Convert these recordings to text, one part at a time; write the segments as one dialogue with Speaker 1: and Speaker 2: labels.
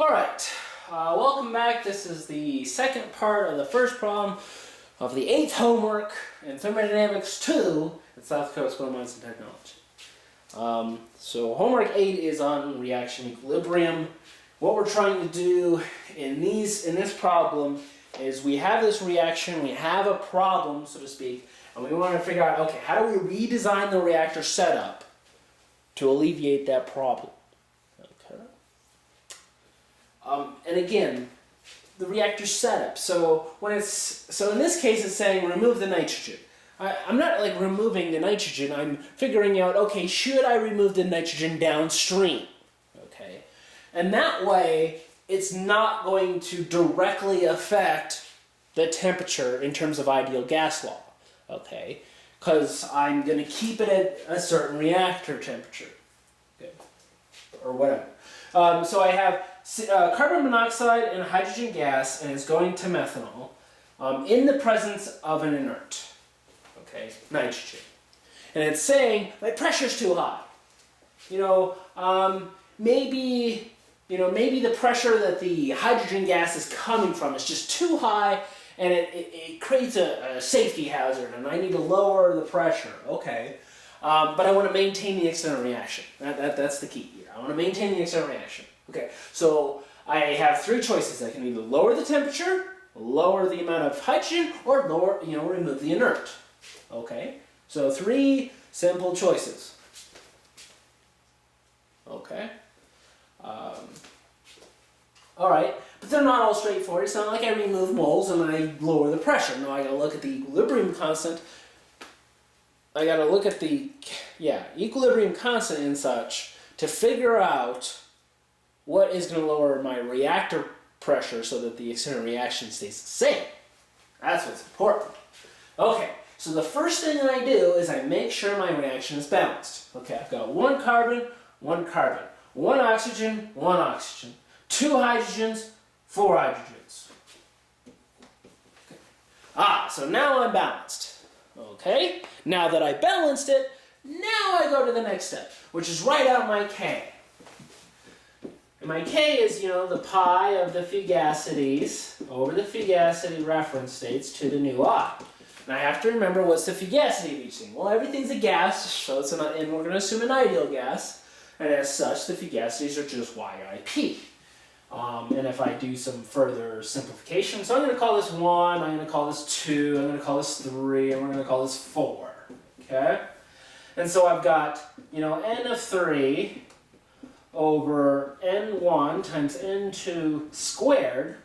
Speaker 1: Alright, welcome back. This is the second part of the first problem of the 8th homework in Thermodynamics 2 at South Dakota School of Mines and Technology. So homework 8 is on reaction equilibrium. What we're trying to do in this problem is we have this reaction, we have a problem, so to speak, and we want to figure out, okay, how do we redesign the reactor setup to alleviate that problem? Okay. And again, the reactor setup. So in this case, it's saying remove the nitrogen. I'm not like removing the nitrogen. I'm figuring out, okay, should I remove the nitrogen downstream? Okay, and that way it's not going to directly affect the temperature in terms of ideal gas law. Okay, because I'm going to keep it at a certain reactor temperature, okay, or whatever. So I have carbon monoxide and hydrogen gas, and it's going to methanol in the presence of an inert, okay, nitrogen. And it's saying my pressure's too high. Maybe the pressure that the hydrogen gas is coming from is just too high, and it creates a safety hazard, and I need to lower the pressure. Okay, but I want to maintain the external reaction. That's the key here. I want to maintain the external reaction. Okay, so I have three choices. I can either lower the temperature, lower the amount of hydrogen, or remove the inert. Okay, so three simple choices. Okay. All right, but they're not all straightforward. It's not like I remove moles and I lower the pressure. No, I got to look at the equilibrium constant. I got to look at the equilibrium constant and such to figure out what is going to lower my reactor pressure so that the external reaction stays the same. That's what's important. Okay, so the first thing that I do is I make sure my reaction is balanced. Okay, I've got one carbon, one oxygen, two hydrogens, four hydrogens. Okay. So now I'm balanced. Okay, now that I balanced it, now I go to the next step, which is write out my K. And my K is, the pi of the fugacity over the fugacity reference states to the new I. And I have to remember what's the fugacity of each thing. Well, everything's a gas, so and we're going to assume an ideal gas. And as such, the fugacities are just YIP. And if I do some further simplification, so I'm going to call this 1, I'm going to call this 2, I'm going to call this 3, and we're going to call this 4. Okay? And so I've got, n of 3 over n1 times n2 squared,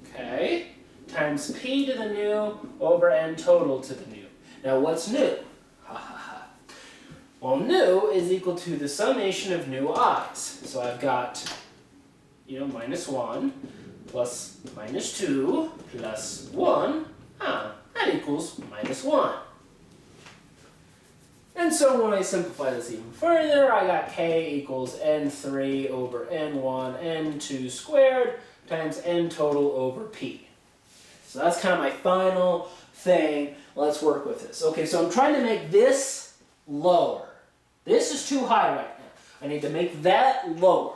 Speaker 1: okay, times p to the new over n total to the new. Now what's new? Well, new is equal to the summation of new i's. So I've got, minus 1 plus minus 2 plus 1. That equals minus 1. And so when I simplify this even further, I got k equals n3 over n1, n2 squared times n total over p. So that's kind of my final thing. Let's work with this. Okay, so I'm trying to make this lower. This is too high right now. I need to make that lower,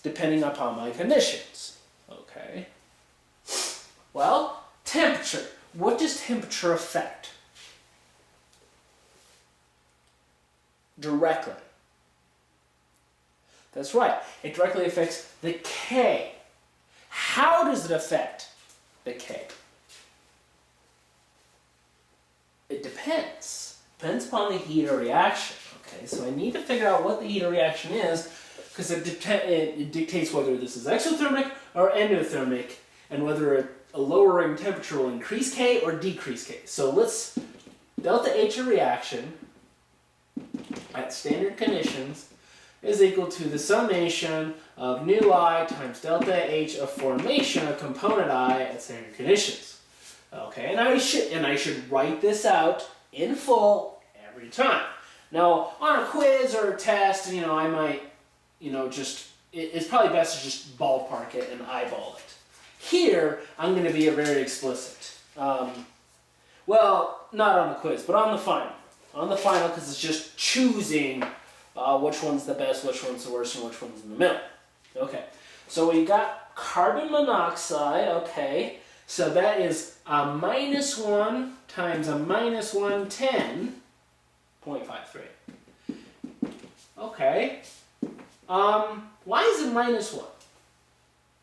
Speaker 1: depending upon my conditions. Okay. Well, temperature. What does temperature affect? Directly. That's right. It directly affects the K. How does it affect the K? It depends. Depends upon the heat of reaction. Okay, so I need to figure out what the heat of reaction is, because it dictates whether this is exothermic or endothermic, and whether a lowering temperature will increase K or decrease K. So let's delta H of reaction at standard conditions is equal to the summation of new I times delta H of formation of component I at standard conditions. Okay, and I should write this out in full every time. Now, on a quiz or a test, I might, it's probably best to just ballpark it and eyeball it. Here, I'm going to be very explicit. Well, not on the quiz, but on the final. On the final, because it's just choosing which one's the best, which one's the worst, and which one's in the middle. Okay, So we got carbon monoxide, okay. So that is a -1 times a -110.53. Okay. Why is it -1?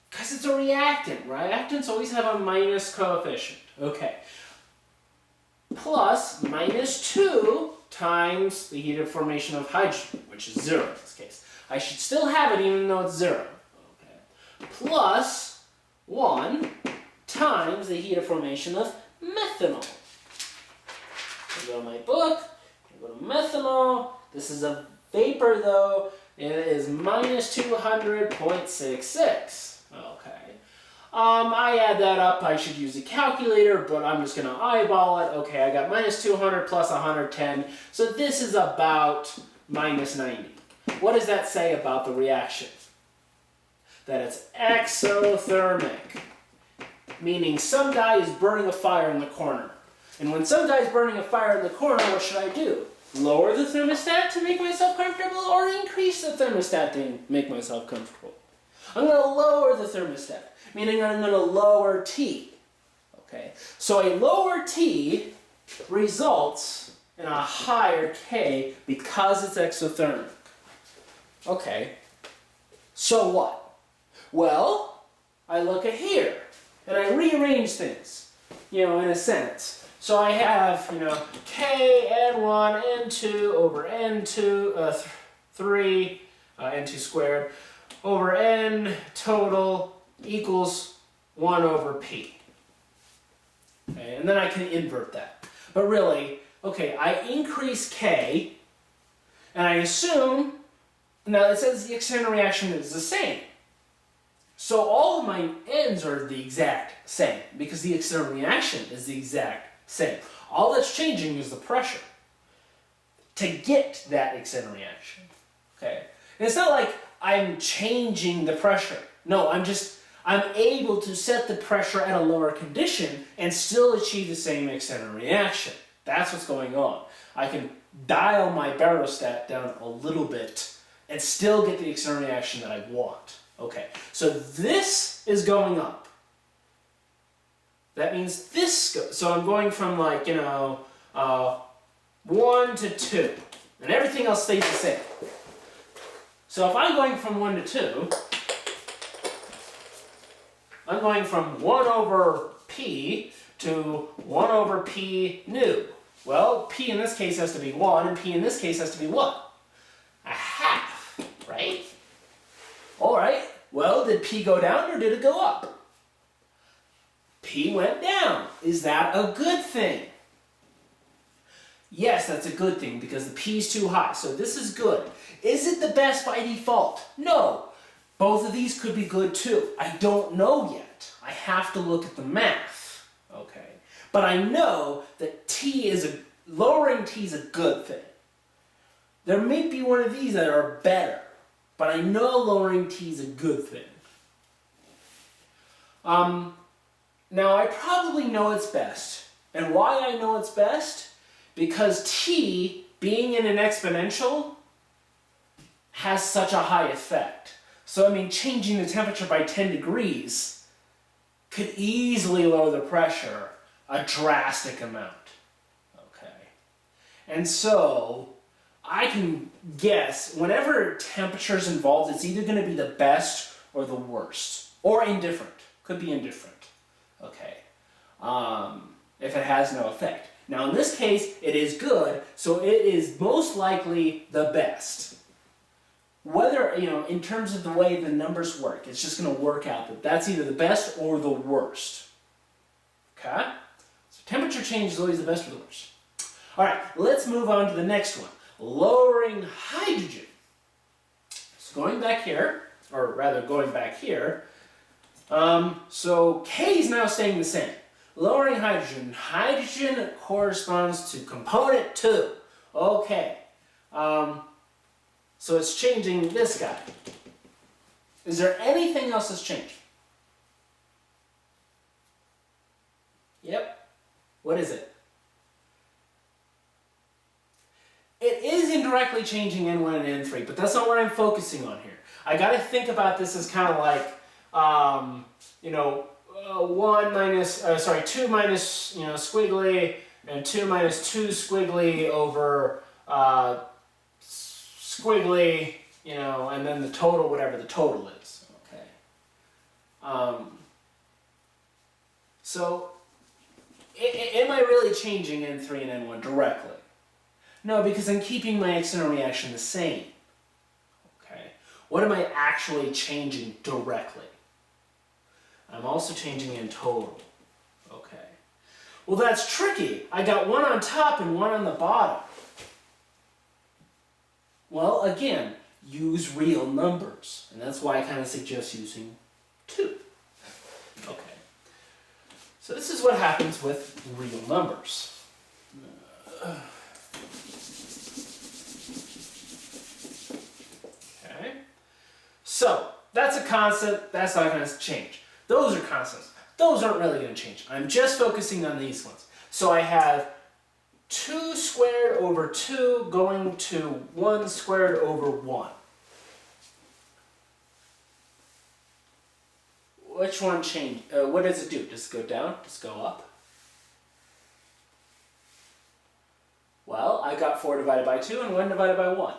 Speaker 1: Because it's a reactant. Reactants always have a minus coefficient. Okay. Plus -2 times the heat of formation of hydrogen, which is 0 in this case. I should still have it even though it's 0. Okay. Plus 1 times the heat of formation of methanol. I go to my book, I go to methanol. This is a vapor though. It is -200.66. Okay. I add that up. I should use a calculator, but I'm just going to eyeball it. Okay, I got -200 plus 110. So this is about -90. What does that say about the reaction? That it's exothermic. Meaning some guy is burning a fire in the corner. And when some guy is burning a fire in the corner, what should I do? Lower the thermostat to make myself comfortable or increase the thermostat to make myself comfortable? I'm going to lower the thermostat, meaning I'm going to lower T. Okay, so a lower T results in a higher K because it's exothermic. Okay, so what? Well, I look at here and I rearrange things, in a sense. So I have, K, N1, N2 over N2, 3, N2 squared, over N total equals 1 over P. Okay, and then I can invert that. But really, okay, I increase K, and I assume, now it says the external reaction is the same. So all of my N's are the exact same, because the external reaction is the exact same. All that's changing is the pressure to get that external reaction. Okay? And it's not like I'm changing the pressure. No, I'm able to set the pressure at a lower condition and still achieve the same external reaction. That's what's going on. I can dial my barostat down a little bit and still get the external reaction that I want. Okay, so this is going up. That means this goes, so I'm going from 1 to 2, and everything else stays the same. So if I'm going from 1 to 2, I'm going from 1 over P to 1 over P nu. Well, P in this case has to be 1, and P in this case has to be what? A half, right? All right, well, did P go down or did it go up? P went down. Is that a good thing? Yes, that's a good thing because the P is too high, so this is good. Is it the best by default? No. Both of these could be good too. I don't know yet. I have to look at the math. Okay. But I know that lowering T is a good thing. There may be one of these that are better, but I know lowering T is a good thing. Now, I probably know it's best. And why I know it's best? Because T, being in an exponential, has such a high effect. So, changing the temperature by 10 degrees could easily lower the pressure a drastic amount. Okay. And so, I can guess, whenever temperature is involved, it's either going to be the best or the worst. Or indifferent. Could be indifferent. Okay, if it has no effect. Now in this case, it is good, so it is most likely the best. Whether, in terms of the way the numbers work, it's just going to work out that that's either the best or the worst. Okay? So temperature change is always the best or the worst. All right, let's move on to the next one. Lowering hydrogen. So going back here, or rather going back here, so K is now staying the same. Lowering hydrogen. Hydrogen corresponds to component 2. Okay. So it's changing this guy. Is there anything else that's changing? Yep. What is it? It is indirectly changing N1 and N3, but that's not what I'm focusing on here. I got to think about this as kind of like, you know, 2 minus, you know, squiggly, and 2 minus 2 squiggly over squiggly, you know, and then the total, whatever the total is. Okay. So, am I really changing N3 and N1 directly? No, because I'm keeping my external reaction the same. Okay. What am I actually changing directly? I'm also changing in total. Okay. Well, that's tricky. I got one on top and one on the bottom. Well, again, use real numbers. And that's why I kind of suggest using 2. Okay. So this is what happens with real numbers. Okay. So, that's a constant. That's not going to change. Those are constants. Those aren't really going to change. I'm just focusing on these ones. So I have 2 squared over 2 going to 1 squared over 1. Which one change? What does it do? Does it go down? Does it go up? Well, I got 4 divided by 2 and 1 divided by 1.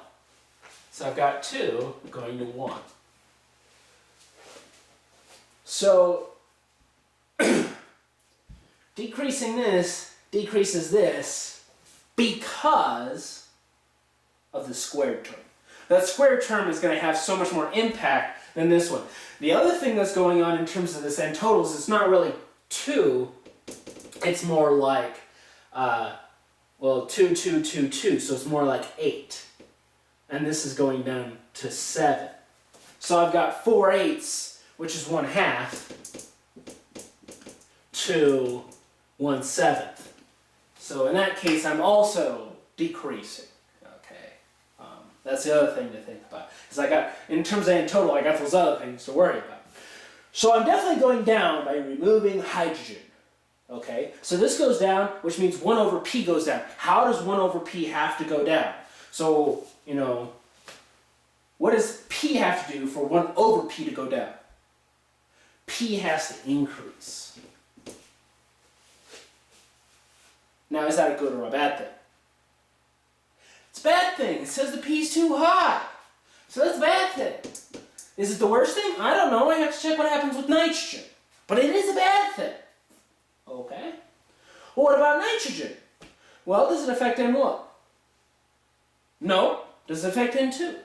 Speaker 1: So I've got 2 going to 1. So, decreasing this decreases this because of the squared term. That squared term is going to have so much more impact than this one. The other thing that's going on in terms of this n totals, it's not really 2, it's more like, 2, 2, 2, 2, so it's more like 8. And this is going down to 7. So I've got 4/8, which is 1/2, to 1/7. So in that case, I'm also decreasing. Okay, that's the other thing to think about. Because I got, in terms of n total, I got those other things to worry about. So I'm definitely going down by removing hydrogen. Okay, so this goes down, which means 1 over p goes down. How does 1 over p have to go down? So, you know, what does p have to do for 1 over p to go down? P has to increase. Now, is that a good or a bad thing? It's a bad thing. It says the P is too high. So that's a bad thing. Is it the worst thing? I don't know. I have to check what happens with nitrogen. But it is a bad thing. Okay. Well, what about nitrogen? Well, does it affect N1? No. Does it affect N2?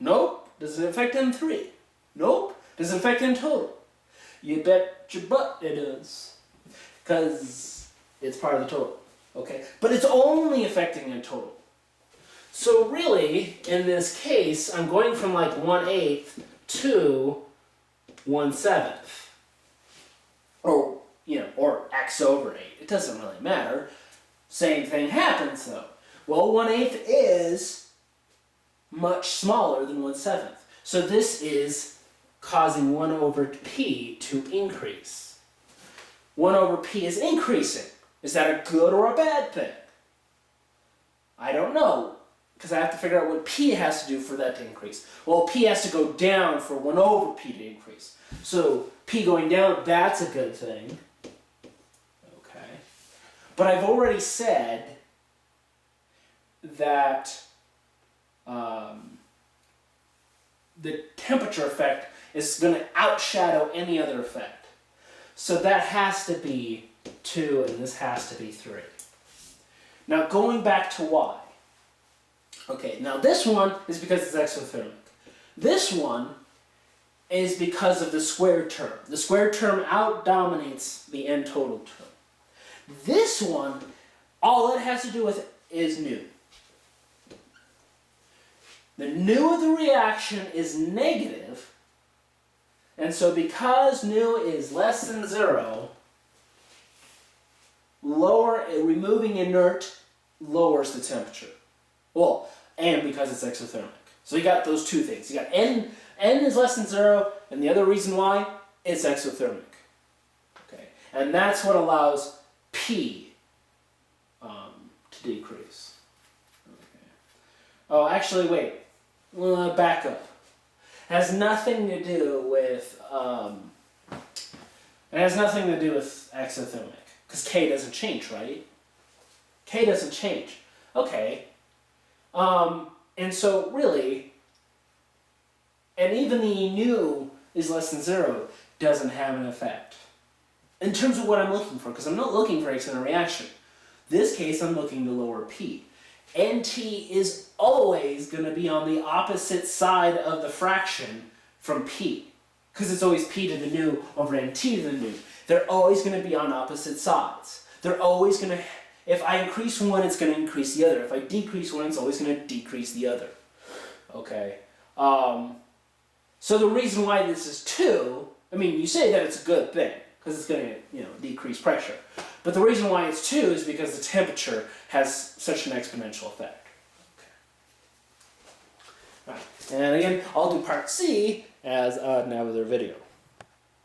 Speaker 1: Nope. Does it affect N3? Nope. Does it affect N total? You bet your butt it does. Because it's part of the total. Okay? But it's only affecting N total. So really, in this case, I'm going from like 1/8 to 1/7. Or, you know, or x over 8. It doesn't really matter. Same thing happens though. Well, 1/8 is much smaller than 1/7. So this is causing 1 over p to increase. 1 over p is increasing. Is that a good or a bad thing? I don't know, because I have to figure out what p has to do for that to increase. Well, p has to go down for 1 over p to increase. So p going down, that's a good thing. Okay. But I've already said that the temperature effect is going to outshadow any other effect. So that has to be 2, and this has to be 3. Now going back to y. Okay, now this one is because it's exothermic. This one is because of the squared term. The squared term out-dominates the n total term. This one, all it has to do with is nu. The nu of the reaction is negative, and so because nu is less than 0, removing inert lowers the temperature. Well, and because it's exothermic. So you got those two things. You got n is less than 0, and the other reason why, it's exothermic. Okay, and that's what allows P to decrease. Okay. Oh, actually, wait. Back up. has nothing to do with exothermic, because K doesn't change, right? K doesn't change. Okay. And so really, and even the E nu is less than 0 doesn't have an effect. In terms of what I'm looking for, because I'm not looking for external reaction. This case, I'm looking to lower P. NT is always going to be on the opposite side of the fraction from P. Because it's always P to the nu over NT to the nu. They're always going to be on opposite sides. They're always going to, if I increase one, it's going to increase the other. If I decrease one, it's always going to decrease the other. Okay. So the reason why this is 2, I mean, you say that it's a good thing, because it's going to, decrease pressure. But the reason why it's 2 is because the temperature has such an exponential effect. Okay. All right. And again, I'll do part C as another video.